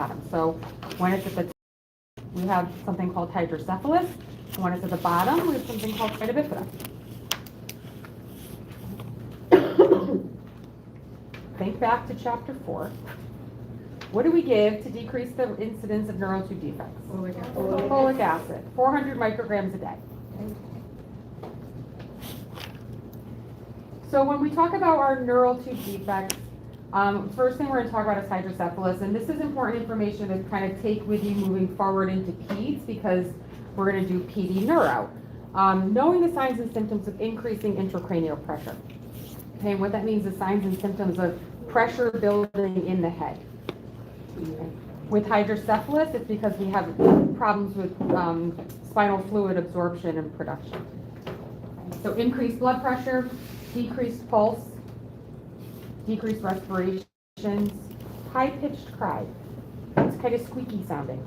bottom. So when it's at the top, we have something called hydrocephalus. When it's at the bottom, we have something called sida bifida. Think back to chapter 4. What do we give to decrease the incidence of neural tube defects? Folic acid, 400 micrograms a day. So when we talk about our neural tube defects, first thing we're going to talk about is hydrocephalus, and this is important information to kind of take with you moving forward into peds because we're going to do PD neuro. Knowing the signs and symptoms of increasing intracranial pressure. Okay, and what that means is signs and symptoms of pressure building in the head. With hydrocephalus, it's because we have problems with spinal fluid absorption and production. So increased blood pressure, decreased pulse, decreased respirations, high-pitched cry. It's kind of squeaky sounding.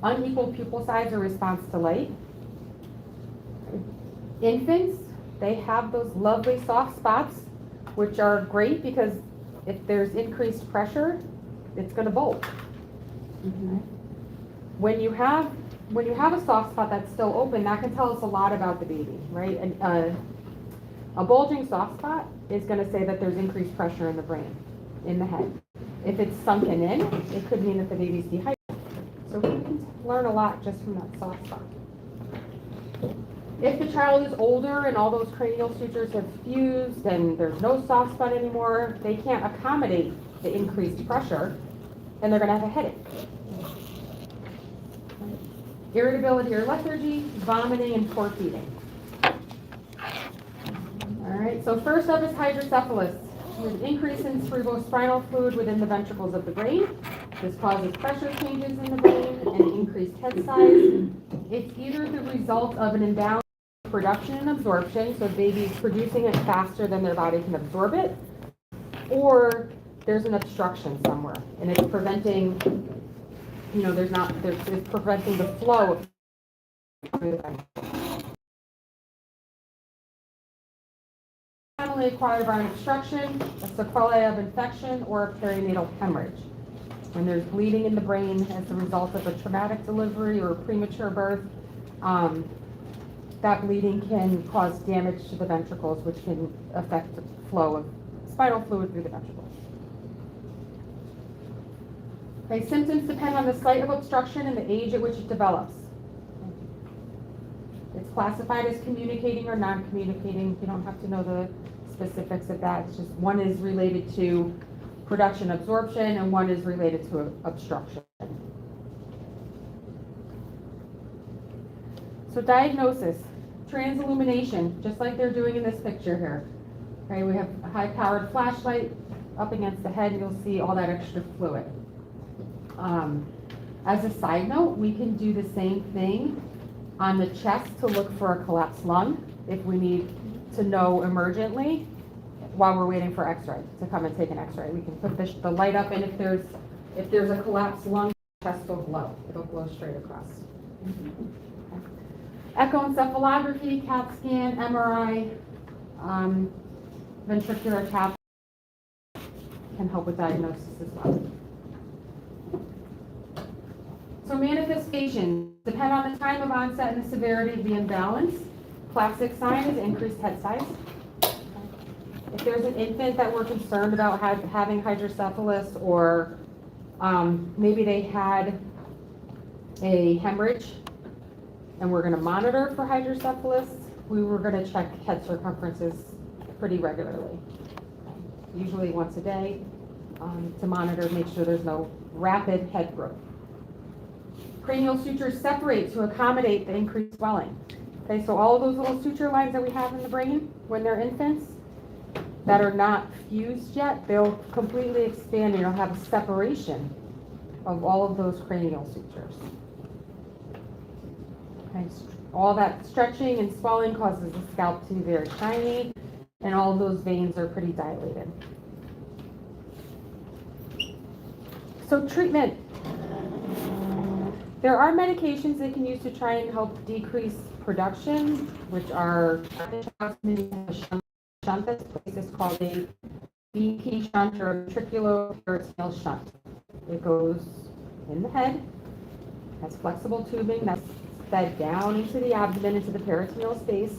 Unequal pupil size or response to light. Infants, they have those lovely soft spots, which are great because if there's increased pressure, it's going to bolt. When you have a soft spot that's still open, that can tell us a lot about the baby, right? And, a bulging soft spot is going to say that there's increased pressure in the brain, in the head. If it's sunken in, it could mean that the baby's dehydrated. So we can learn a lot just from that soft spot. If the child is older and all those cranial sutures have fused and there's no soft spot anymore, they can't accommodate the increased pressure, and they're going to have a headache. Irritability or lethargy, vomiting, and poor feeding. All right, so first up is hydrocephalus. There's an increase in cerebrospinal fluid within the ventricles of the brain. This causes pressure changes in the brain and increased head size. It's either the result of an imbalance in production and absorption, so the baby's producing it faster than their body can absorb it, or there's an obstruction somewhere, and it's preventing, it's preventing the flow through the ventricles. Commonly acquired by an obstruction, a sequelae of infection, or a perinatal hemorrhage. When there's bleeding in the brain as a result of a traumatic delivery or a premature birth, that bleeding can cause damage to the ventricles, which can affect the flow of spinal fluid through the ventricles. Okay, symptoms depend on the site of obstruction and the age at which it develops. It's classified as communicating or non-communicating. You don't have to know the specifics of that. It's just one is related to production absorption and one is related to obstruction. So diagnosis, transillumination, just like they're doing in this picture here. Okay, we have a high-powered flashlight up against the head, and you'll see all that extra fluid. As a side note, we can do the same thing on the chest to look for a collapsed lung if we need to know emergently while we're waiting for x-ray to come and take an x-ray. We can put the light up, and if there's a collapsed lung, the chest will glow. It'll glow straight across. Echoencephalography, CAT scan, MRI, ventricular tap can help with diagnosis as well. So manifestations depend on the time of onset and the severity of the imbalance. Classic sign is increased head size. If there's an infant that we're concerned about having hydrocephalus, or maybe they had a hemorrhage and we're going to monitor for hydrocephalus, we were going to check head circumferences pretty regularly, usually once a day, to monitor, make sure there's no rapid head growth. Cranial sutures separate to accommodate the increased swelling. Okay, so all of those little suture lines that we have in the brain when they're infants that are not fused yet, they'll completely expand and you'll have a separation of all of those cranial sutures. Okay, all that stretching and swelling causes the scalp to be very shiny, and all of those veins are pretty dilated. So treatment. There are medications they can use to try and help decrease production, which are shunt. This is called a BP shunt or ventriculoperitoneal shunt. It goes in the head, has flexible tubing that's fed down into the abdomen, into the peritoneal space,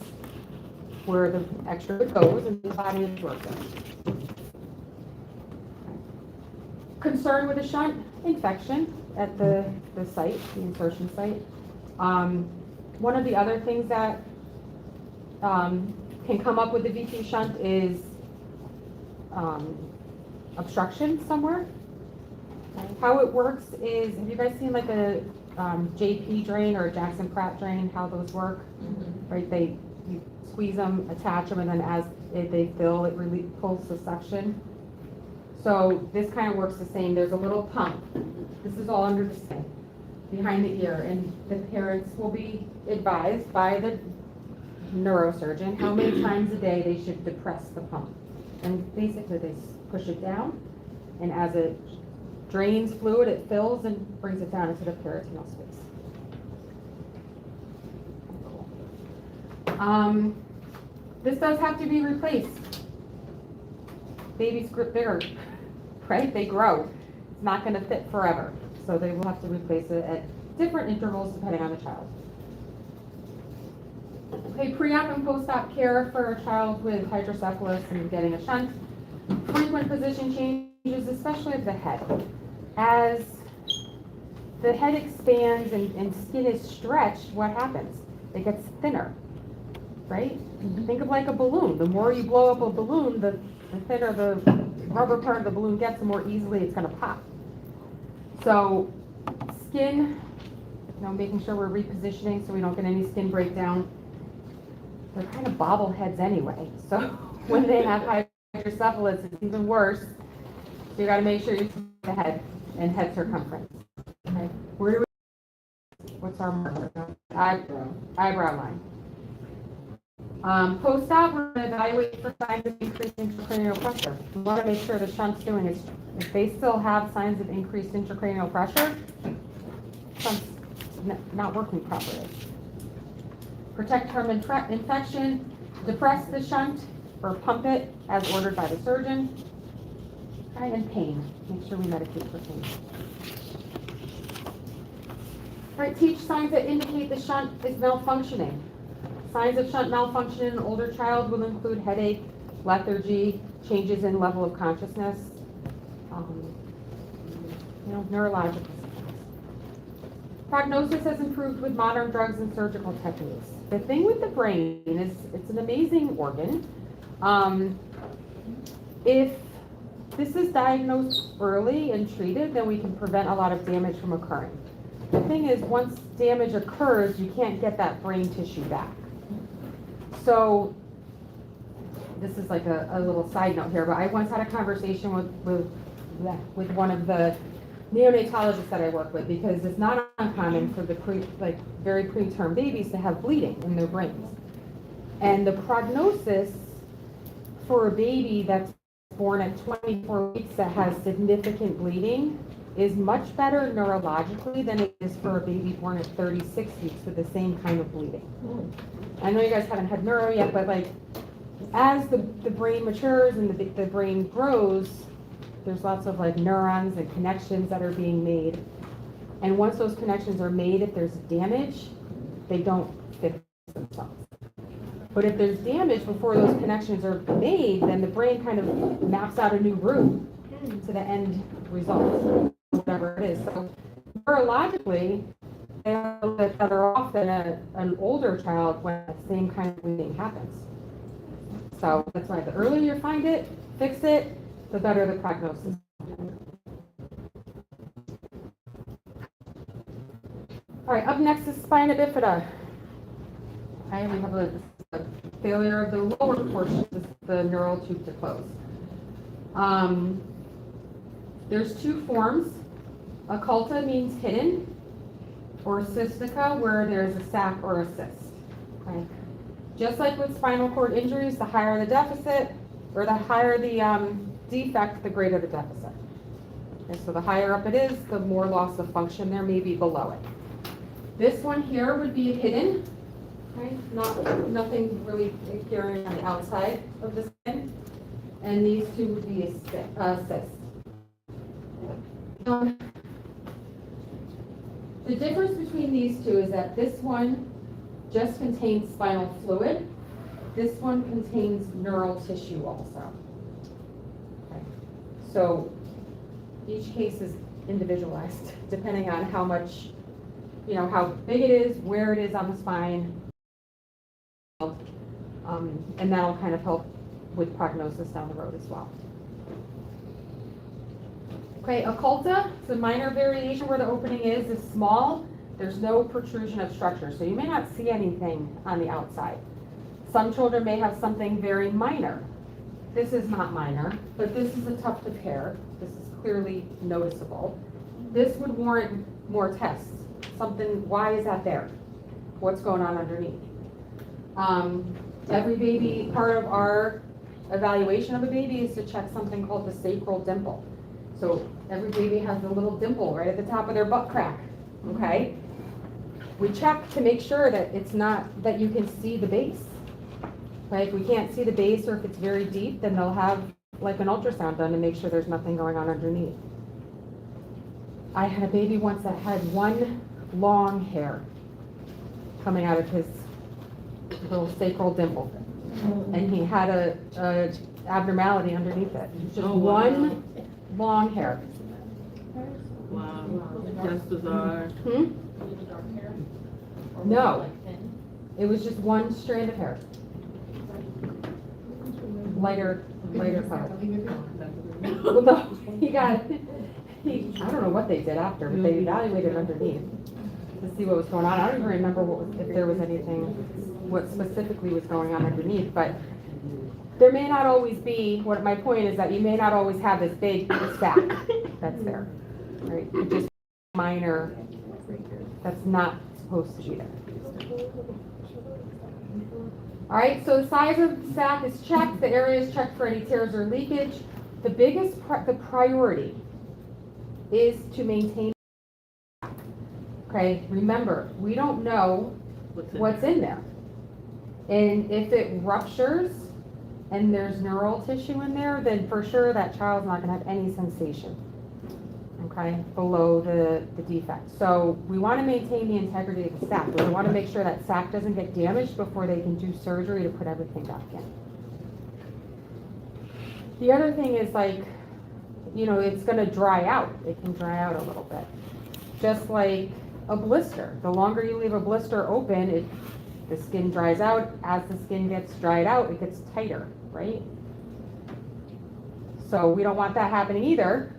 where the extra goes and the body absorbs it. Concern with the shunt, infection at the site, the insertion site. One of the other things that can come up with the V2 shunt is obstruction somewhere. How it works is, have you guys seen like a JP drain or a Jackson Pratt drain, how those work? Mm-hmm. Right, you squeeze them, attach them, and then as they fill, it really pulls the suction. So this kind of works the same. There's a little pump. This is all under the skin, behind the ear, and the parents will be advised by the neurosurgeon how many times a day they should depress the pump. And basically they push it down, and as it drains fluid, it fills and brings it down into the peritoneal space. Cool. This does have to be replaced. Babies get bigger, right? They grow. It's not going to fit forever. So they will have to replace it at different intervals depending on the child. Okay, pre-op and post-op care for a child with hydrocephalus and getting a shunt. Frequent position changes, especially of the head. As the head expands and skin is stretched, what happens? It gets thinner, right? Mm-hmm. Think of like a balloon. The more you blow up a balloon, the thinner the rubber part of the balloon gets, the more easily it's going to pop. So skin, making sure we're repositioning so we don't get any skin breakdown. They're kind of bobbleheads anyway. So when they have hydrocephalus, it's even worse. So you got to make sure you see the head and head circumference. Okay. Where do we? What's our marker? Eyebrow line. Post-op, we're going to evaluate for signs of increased intracranial pressure. We want to make sure the shunt's doing is, if they still have signs of increased intracranial pressure, shunt's not working properly. Protect from infection, depress the shunt or pump it as ordered by the surgeon. And pain, make sure we medicate for pain. All right, teach signs that indicate the shunt is malfunctioning. Signs of shunt malfunction in an older child will include headache, lethargy, changes in level of consciousness, neurological symptoms. Prognosis has improved with modern drugs and surgical techniques. The thing with the brain is it's an amazing organ. If this is diagnosed early and treated, then we can prevent a lot of damage from occurring. The thing is, once damage occurs, you can't get that brain tissue back. So this is like a little side note here, but I once had a conversation with one of the neonatologists that I work with, because it's not uncommon for the very preterm babies to have bleeding in their brains. And the prognosis for a baby that's born at 24 weeks that has significant bleeding is much better neurologically than it is for a baby born at 36 weeks with the same kind of bleeding. I know you guys haven't had neuro yet, but as the brain matures and the brain grows, there's lots of neurons and connections that are being made. And once those connections are made, if there's damage, they don't fix themselves. But if there's damage before those connections are made, then the brain kind of maps out a new route to the end result, whatever it is. So neurologically, they are a little bit better off than an older child when the same kind of bleeding happens. So that's why the earlier you find it, fix it, the better the prognosis. All right, up next is spina bifida. Okay, we have a failure of the lower portion of the neural tube to close. There's two forms. Occulta means hidden, or cystica, where there's a sac or a cyst. Okay. Just like with spinal cord injuries, the higher the deficit, or the higher the defect, the greater the deficit. Okay, so the higher up it is, the more loss of function there may be below it. This one here would be hidden. Okay, nothing really appearing on the outside of the skin, and these two would be a cyst. The difference between these two is that this one just contains spinal fluid. This one contains neural tissue also. Okay. So each case is individualized depending on how much, how big it is, where it is on the spine. And that'll kind of help with prognosis down the road as well. Okay, occulta, it's a minor variation where the opening is small. There's no protrusion of structure, so you may not see anything on the outside. Some children may have something very minor. This is not minor, but this is a tuft of hair. This is clearly noticeable. This would warrant more tests. Why is that there? What's going on underneath? Every baby, part of our evaluation of a baby is to check something called the sacral dimple. So every baby has a little dimple right at the top of their butt crack, okay? We check to make sure that it's not, that you can see the base. Okay, if we can't see the base or if it's very deep, then they'll have like an ultrasound done to make sure there's nothing going on underneath. I had a baby once that had one long hair coming out of his little sacral dimple. And he had a abnormality underneath it. Just one long hair. Wow, that's bizarre. No, it was just one strand of hair. Lighter color. Well, no, I don't know what they did after, but they evaluated underneath to see what was going on. I don't even remember if there was anything, what specifically was going on underneath, but there may not always be, my point is that you may not always have this big sac that's there, right? It's just minor, that's not supposed to be there. All right, so the size of the sac is checked, the area is checked for any tears or leakage. The biggest, the priority is to maintain. Okay, remember, we don't know what's in there. And if it ruptures and there's neural tissue in there, then for sure that child's not gonna have any sensation, okay, below the defect. So we wanna maintain the integrity of the sac. We wanna make sure that sac doesn't get damaged before they can do surgery to put everything back in. The other thing is it's gonna dry out. It can dry out a little bit. Just like a blister. The longer you leave a blister open, the skin dries out. As the skin gets dried out, it gets tighter, right? So we don't want that happening either,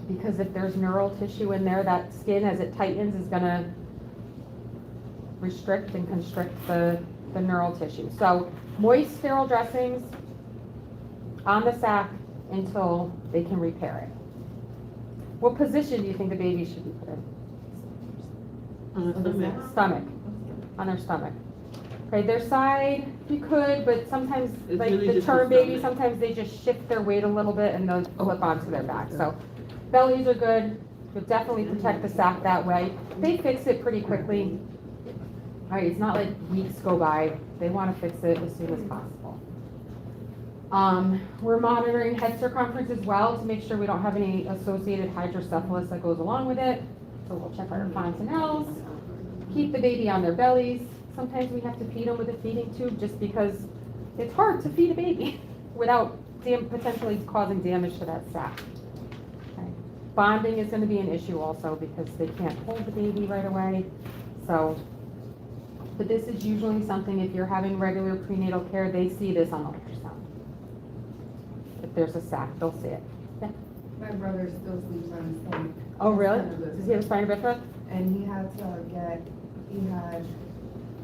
because if there's neural tissue in there, that skin, as it tightens, is gonna restrict and constrict the neural tissue. So moist, sterile dressings on the sac until they can repair it. What position do you think the baby should be put in? On the Stomach. On their stomach. Okay, their side, you could, but sometimes, It's like really the just term the baby, stomach. sometimes they just shift their weight a little bit and they'll flip onto their back. So bellies are good, but definitely protect the sac that way. They fix it pretty quickly. All right, it's not like weeks go by. They want to fix it as soon as possible. We're monitoring head circumference as well to make sure we don't have any associated hydrocephalus that goes along with it. So we'll check our fontanelles, keep the baby on their bellies. Sometimes we have to feed them with a feeding tube just because it's hard to feed a baby without potentially causing damage to that sac. Okay. Bonding is going to be an issue also because they can't hold the baby right away. So, but this is usually something, if you're having regular prenatal care, they see this on ultrasound. If there's a sac, they'll see it. Yeah. My brother still sleeps on his stomach. Oh, really? Does Does he have a spina bifida? And he had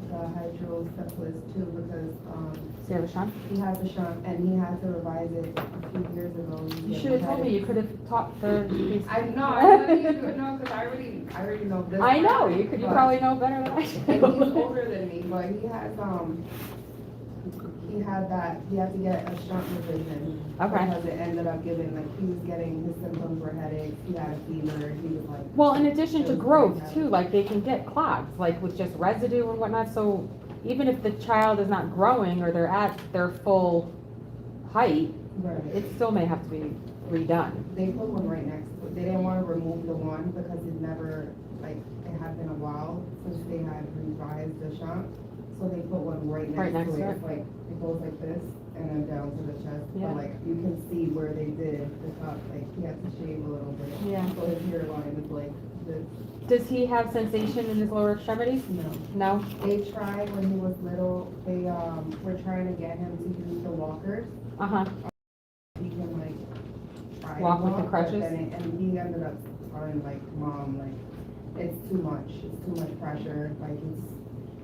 the hydrocephalus too because, Does he have a shunt? he has a shunt and he had to revise it a few years ago. You should have told me. You could have taught the. I know because I already know this. I know. You probably know better than I And he's do. older than me, but he had to get a shunt revision. Okay. Because it ended up giving, he was getting, his symptoms were headaches, he had a fever, he was like. Well, in addition to growth too, like they can get clogs, like with just residue and whatnot. So even if the child is not growing or they're at their full height, Right. it still may have to be redone. They put one right next to it. They didn't want to remove the one because it never, it revise the shunt. So they put one right Right next next to to it. it. It's like, it goes like this and then down to the chest. Yeah. But like, you can see where they did the top, like, he had to shave a little bit. Yeah. So his hairline is like this. Does he have sensation in his lower extremities? No. No? They tried when he was little, they, were trying to get him to use the walkers. Uh-huh. He can like try to Walk with the but crutches? then and he ended up telling like, Mom, like, it's too much pressure, like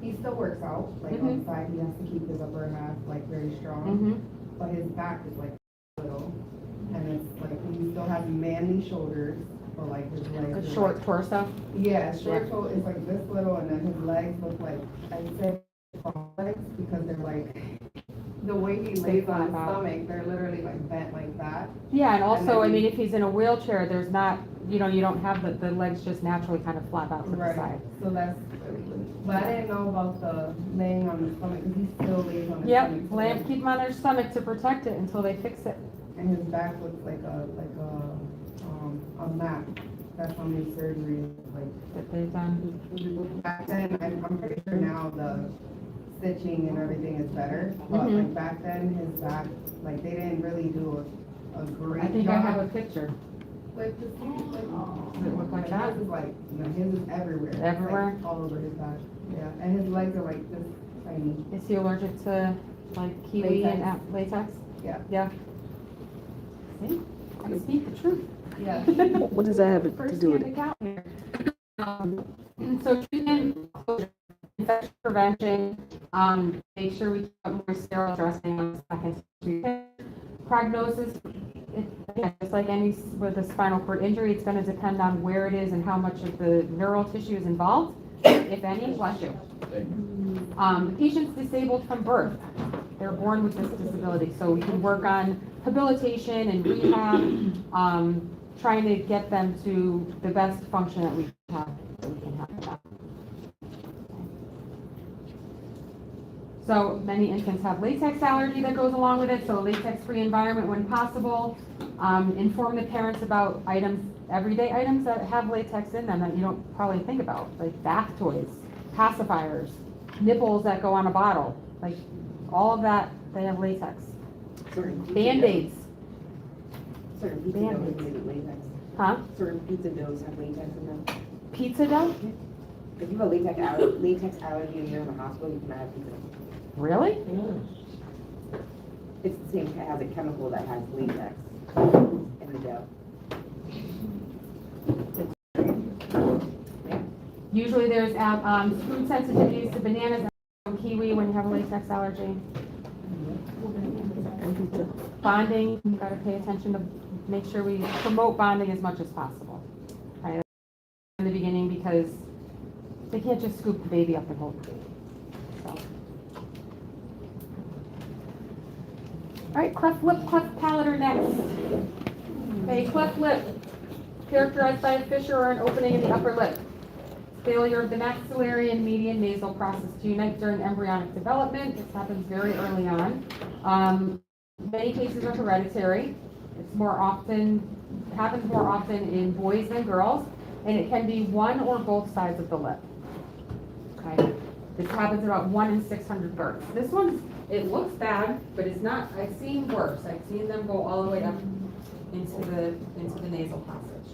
he still works out, like on the side, he has to keep his upper half like very strong, Mm-hmm. but his back is like little, and it's like, he still has manly shoulders, but like his legs A are, short like, torso? yeah, short toe is like this little, and then his legs look like, I'd say frog legs, because they're like, the way he lays on his flap out. stomach, they're literally like bent like that. Yeah, and also, I then- mean, if he's in a wheelchair, there's not, you know, you don't have the legs just naturally kind of flap out to the Right, side. so that's, but I didn't know about the laying on the stomach, because he still lays on his Yep, stomach. keep him on their stomach to protect it until they fix it. And his back looks like a map. That's how many surgeries, like, That they've done. back then, I'm pretty sure now the stitching and everything is better, but Mhm. like back then, his back, like, they didn't really do a great I job. think I have a picture. Like, this, like, Does it look like that? his is like, you know, his is everywhere. Everywhere? Like, all over his back, yeah, and his legs are like this tiny, Is he allergic to like kiwi and latex? yeah. Yeah. See, I speak the truth. Yeah. What does that have to First do with hand it? account here. So treatment, infection prevention, make sure we keep up more sterile dressing on the second treatment. Prognosis, again, just like any with a spinal cord injury, it's going to depend on where it is and how much of the neural tissue is involved, if any. Bless you. The patient's disabled from birth. They're born with this disability, so we can work on habilitation and rehab, trying to get them to the best function that we have. So many infants have latex allergy that goes along with it, so a latex-free environment when possible. Inform the parents about items, everyday items that have latex in them that you don't probably think about, like bath toys, pacifiers, nipples that go on a bottle, like all of that, they have latex. Band-aids, Certain pizza doughs have latex. huh? Certain pizza doughs have latex in them. Pizza dough? If you have a latex allergy and you're in the hospital, you cannot have pizza. Really? It's the same, it has a chemical that has latex in the dough. Usually there's food sensitivities to bananas and kiwi when you have a latex allergy. Bonding, you've got to pay attention to make sure we promote bonding as much as possible. Right? In the beginning, because they can't just scoop the baby up and hold the baby. So. All right, cleft lip, cleft palatal next. Okay, cleft lip, characterized by a fissure or an opening in the upper lip. Failure of the maxillary and median nasal process to unite during embryonic development. This happens very early on. Many cases are hereditary. It's happens more often in boys than girls, and it can be one or both sides of the lip. Okay, this happens about 1 in 600 births. This one, it looks bad, but it's not. I've seen worse. I've seen them go all the way up into the nasal passage.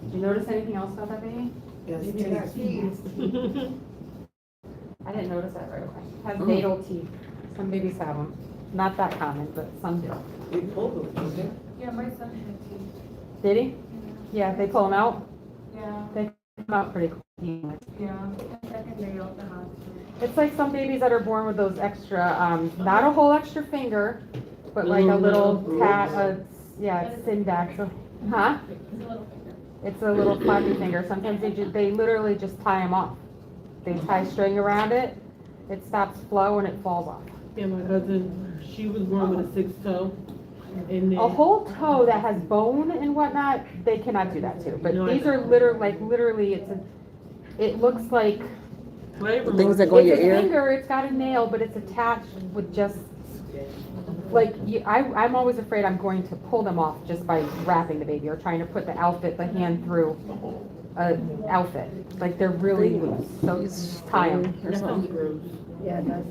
Did you notice anything else about that baby? Maybe they got teeth. I didn't notice that right away. Has natal teeth. Some babies have them. Not that common, but some do. They pull those, don't they? Yeah, my son had teeth. Did he? Yeah, they pull them out. Yeah, They come out pretty quick. yeah. The second day of the hospital. It's like some babies that are born with those extra, not a whole extra finger, but like a little it's thin back. So, huh? It's a little finger. It's a little flappy finger. Sometimes they literally just tie them off. They tie string around it. It stops flow and it falls off. Yeah, my cousin, she was born with a 6 toe. And then, A whole toe that has bone and whatnot, they cannot do that too. But No, I these know. are literally, it looks like flavor The things was- that go in your it's a ear? finger, it's got a nail, but it's attached with just, like, I'm always afraid I'm going to pull them off just by wrapping the baby or trying to put the outfit, the hand through. a outfit, like they're really loose, so just tie them. That sounds gross. Yeah, it does.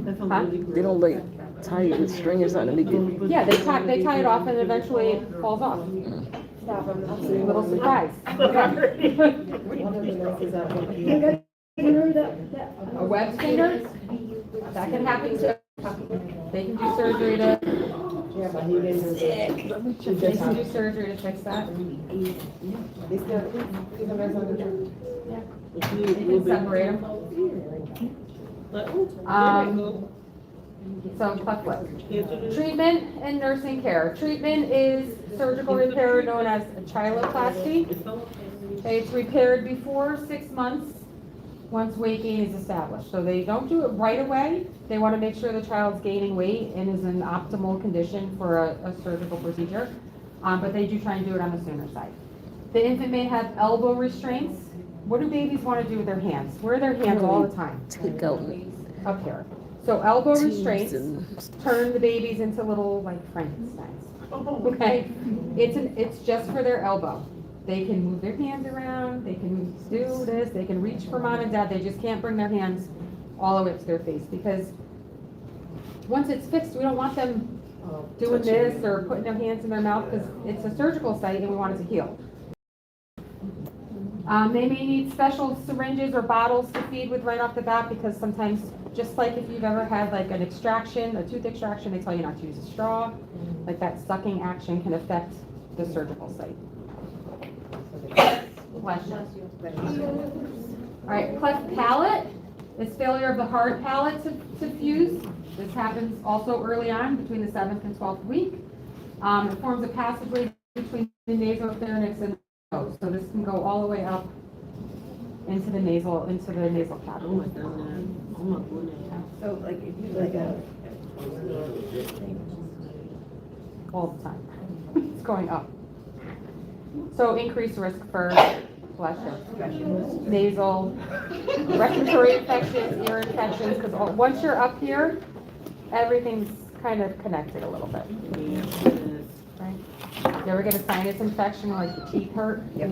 That sounds Huh? really gross. They don't like tie it with string or something to make it. Yeah, they tie it off and eventually it falls off. Stop, I'm not Little surprise. A web stinger, that can happen too. They can do surgery to, they can do surgery to fix that. If They can separate them. Like, oh, Um, there you go. So cleft lip. Answer this. Treatment and nursing care. Treatment is surgical repair known as a chyloplasty. Okay, it's repaired before 6 months once weight gain is established. So they don't do it right away. They want to make sure the child's gaining weight and is in optimal condition for a surgical procedure. But they do try and do it on the sooner side. The infant may have elbow restraints. What do babies want to do with their hands? Where are their hands all the time? Take out Up here. So elbow teeth restraints and turn the babies into little like Frankensteins. Okay? It's just for their elbow. They can move their hands around, they can do this, they can reach for mom and dad, they just can't bring their hands all the way up to their face because once it's fixed, we don't want them doing this or putting their hands in their mouth because it's a surgical site and we want it to heal. They may need special syringes or bottles to feed with right off the bat because sometimes, just like if you've ever had like an extraction, a tooth extraction, they tell you not to use a straw. Like that sucking action can affect the surgical site. Question. All right, cleft palate is failure of the hard palate to fuse. This happens also early on between the 7th and 12th week. It forms a passageway between the nasopharynx and the nose. So this can go all the way up into the nasal Oh cavity. my God. Oh my goodness. So like, if you like a, All the time. It's going up. So increased risk for nasal, respiratory infections, ear infections, because once you're up here, everything's kind of connected a little bit, right? You ever get a sinus infection, like the teeth hurt? Yep.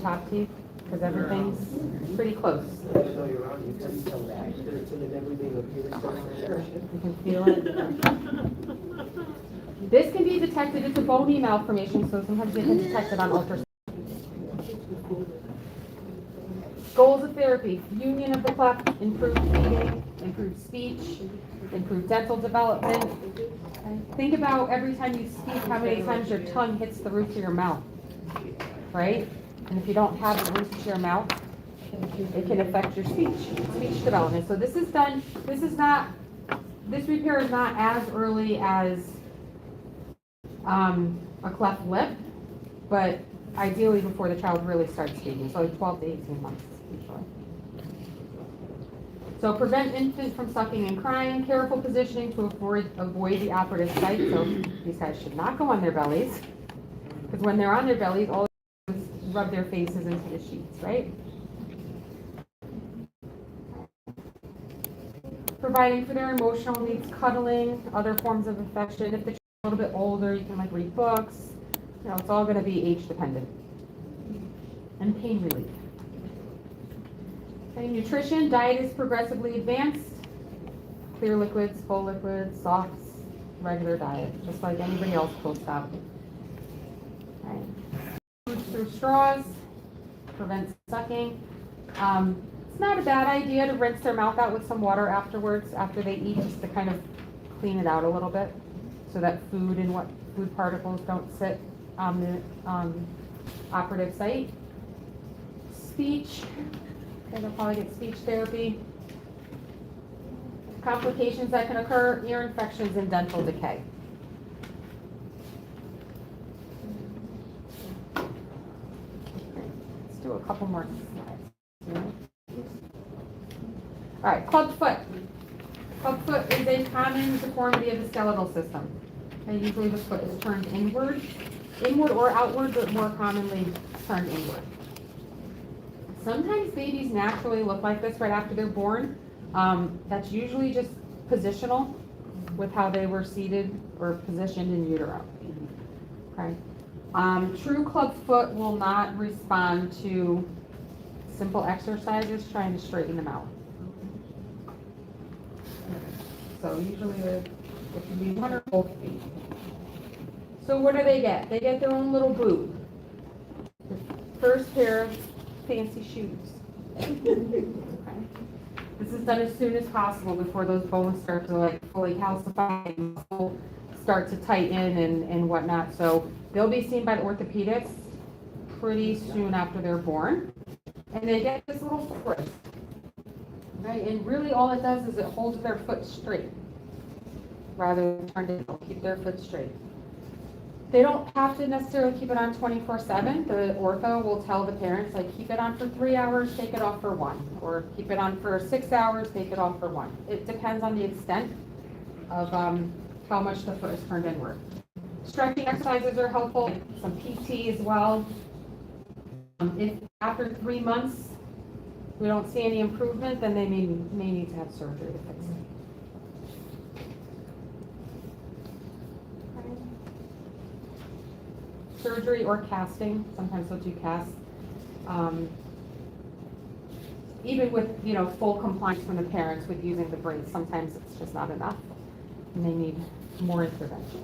Top teeth, because everything's pretty close. You can feel it. This can be detected, it's a bony malformation, so sometimes they can detect it on ultrasound. Goals of therapy: union of the cleft, improved feeding, improved speech, improved dental development. Okay. Think about every time you speak, how many times your tongue hits the roof of your mouth, right? And if you don't have the roof of your mouth, it can affect your speech development. So this repair is not as early as a cleft lip, but ideally before the child really starts speaking, so like 12 to 18 months usually. So prevent infant from sucking and crying, careful positioning to avoid the operative site. So these guys should not go on their bellies, because when they're on their bellies, all they do is rub their faces into the sheets, right? Providing for their emotional needs, cuddling, other forms of affection. If the child's a little bit older, you can like read books. You know, it's all going to be age dependent. And pain relief. Okay, nutrition, diet is progressively advanced. Clear liquids, full liquids, softs, regular diet, just like anybody else post-op. Right. Foods through straws, prevents sucking. It's not a bad idea to rinse their mouth out with some water afterwards, after they eat, just to kind of clean it out a little bit, so that food particles don't sit on the operative site. Speech, okay, they'll probably get speech therapy. Complications that can occur: ear infections and dental decay. Let's do a couple more slides. All right, club foot. Club foot is a common deformity of the skeletal system. And usually the foot is turned inward or outward, but more commonly turned inward. Sometimes babies naturally look like this right after they're born. That's usually just positional with how they were seated or positioned in utero. Okay. True club foot will not respond to simple exercises trying to straighten them out. So usually it can be one or both feet. So what do they get? They get their own little boot. The first pair of fancy shoes. Okay. This is done as soon as possible before those bones start to like fully calcify and muscle start to tighten and whatnot. So they'll be seen by the orthopedics pretty soon after they're born. And they get this little foot brace. Right, and really all it does is it holds their foot straight rather than turned in. Keep their foot straight. They don't have to necessarily keep it on 24/7. The ortho will tell the parents, like, keep it on for 3 hours, take it off for 1, or keep it on for 6 hours, take it off for 1. It depends on the extent of how much the foot is turned inward. Stretching exercises are helpful, some PT as well. If after 3 months we don't see any improvement, then they may need to have surgery to fix it. Surgery or casting, sometimes they'll do casts. Even with, full compliance from the parents with using the brace, sometimes it's just not enough and they need more intervention.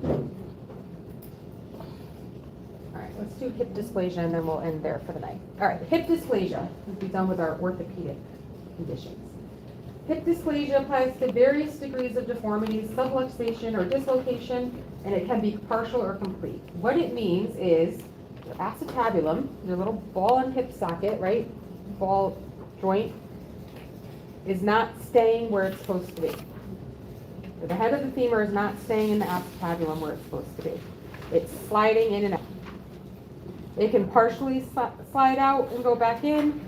All right, let's do hip dysplasia and then we'll end there for the night. All right, hip dysplasia, we'll be done with our orthopedic conditions. Hip dysplasia applies to various degrees of deformity, subluxation or dislocation, and it can be partial or complete. What it means is your acetabulum, your little ball and hip socket, right, ball joint, is not staying where it's supposed to be. The head of the femur is not staying in the acetabulum where it's supposed to be. It's sliding in and out. It can partially slide out and go back in.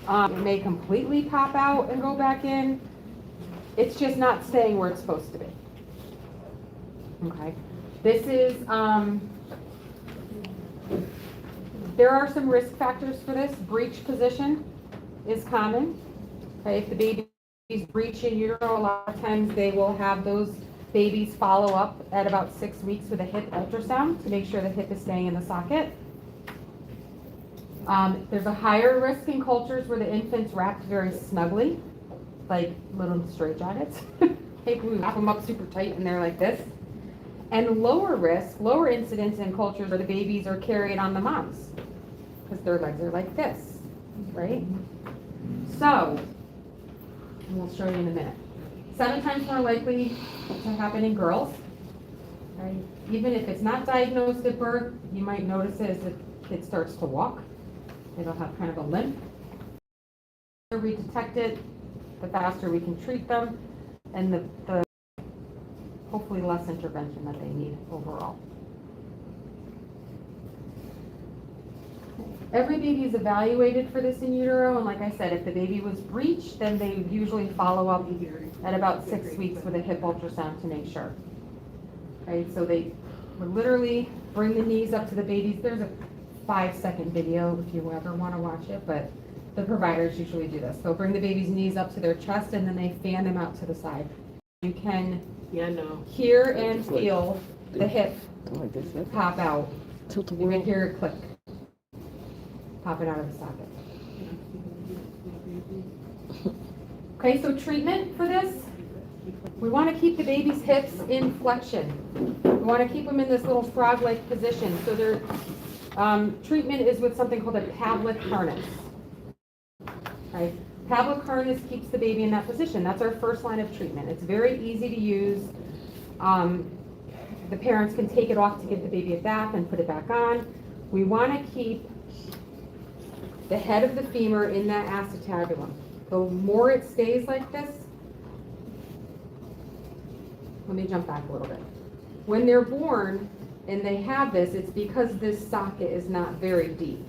It may completely pop out and go back in. It's just not staying where it's supposed to be. Okay. This is, there are some risk factors for this. Breech position is common. Okay. If the baby's breech in utero, a lot of times they will have those babies follow up at about 6 weeks with a hip ultrasound to make sure the hip is staying in the socket. There's a higher risk in cultures where the infant's wrapped very snugly, like little straitjackets. We wrap them up super tight and they're like this. And lower risk, lower incidence in cultures where the babies are carried on the moms because their legs are like this, right? So, and we'll show you in a minute. 7 times more likely to happen in girls, right? Even if it's not diagnosed at birth, you might notice it as the kid starts to walk. It'll have kind of a limp. The sooner we detect it, the faster we can treat them, and the hopefully less intervention that they need overall. Every baby is evaluated for this in utero, and like I said, if the baby was breached, then they usually follow up at about 6 weeks with a hip ultrasound to make sure. Right, so they would literally bring the knees up to the babies. There's a 5-second video if you ever want to watch it, but the providers usually do this. They'll bring the baby's knees up to their chest and then they fan them out to the side. You can hear and feel the hip Like this, yeah. pop out. Tilt the You may world. hear it click, popping out of the socket. Okay, so treatment for this, we want to keep the baby's hips in flexion. We want to keep them in this little frog-like position. So their treatment is with something called a Pavlik harness. Right? Pavlik harness keeps the baby in that position. That's our first line of treatment. It's very easy to use. The parents can take it off to give the baby a bath and put it back on. We want to keep the head of the femur in that acetabulum. The more it stays like this, let me jump back a little bit. When they're born and they have this, it's because this socket is not very deep,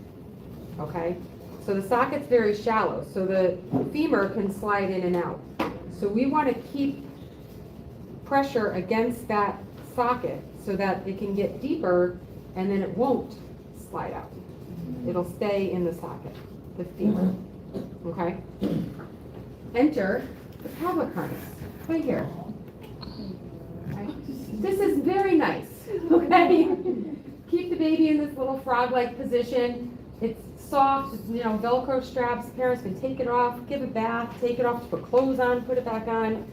okay? So the socket's very shallow, so the femur can slide in and out. So we want to keep pressure against that socket so that it can get deeper and then it won't slide out. It'll stay in the socket, the femur, okay? Enter the Pavlik harness, right here. Right? This is very nice. okay? Keep the baby in this little frog-like position. It's soft, you know, Velcro straps. Parents can take it off, give a bath, take it off, put clothes on, put it back on.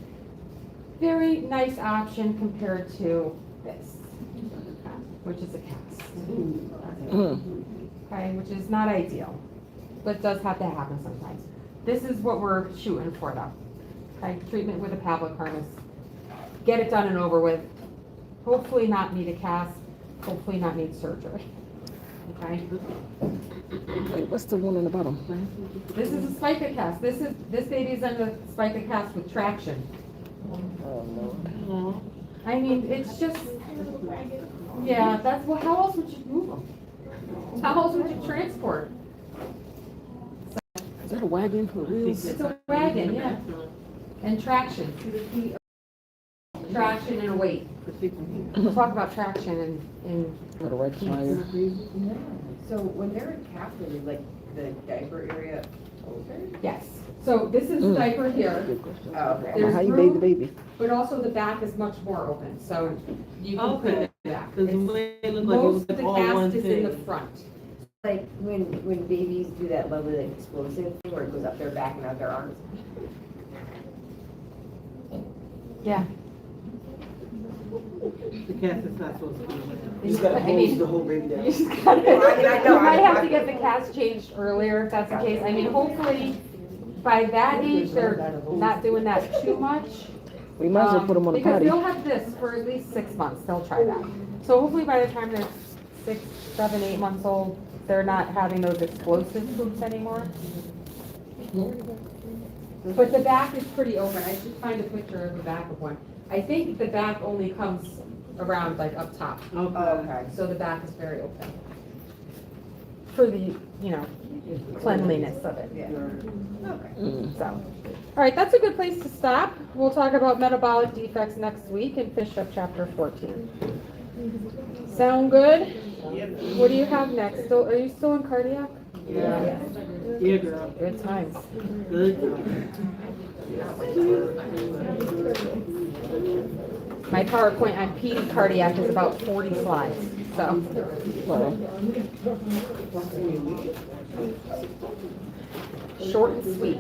Very nice option compared to this, which is a cast. Okay, which is not ideal, but does have to happen sometimes. This is what we're shooting for though. Okay, treatment with a Pavlik harness. Get it done and over with. Hopefully not need a cast, hopefully not need surgery. Okay, Wait, what's the one on the bottom? this is a spica cast. This baby's in the spica cast with traction. Oh, Lord. I mean, it's just, yeah, that's, well, how else would you move them? How else would you transport? Is that a wagon with wheels? It's a wagon, yeah. And traction. Traction and a weight. We'll talk about traction in Got a red tire. So when they're captive, is like the diaper area open? yes. So this is the diaper here, Good question. Oh, okay. There's How you bathe the room. baby? but also the back is much more open, so you can put it back. Cause the It's- way it looked like it was Most of the all one cast is in the thing. front. Like when babies do that lovely like explosive thing where it goes up their back and out their arms. Yeah. The cast is not supposed to be like that. You just gotta hose the whole baby You just gotta, I mean, I know, you might I- have to get the cast changed earlier if that's the case. I mean, hopefully, by that age, they're not doing that too much. We might as well put them on the Because potty. they'll have this for at least 6 months, they'll try that. So hopefully by the time they're 6, 7, 8 months old, they're not having those explosive poops anymore. But the back is pretty open, I should find a picture of the back of one. I think the back only comes around like up top, Okay. Okay. so the back is very open. For the, you know, cleanliness of it. Yeah. So, all right, that's a good place to stop. We'll talk about metabolic defects next week and finish up chapter 14. Sound good? What do you have next? Still, are you still in cardiac? Yeah. Yeah, girl. Good times. Good girl. My PowerPoint on PD cardiac is about 40 slides, so. Wow. Short and sweet.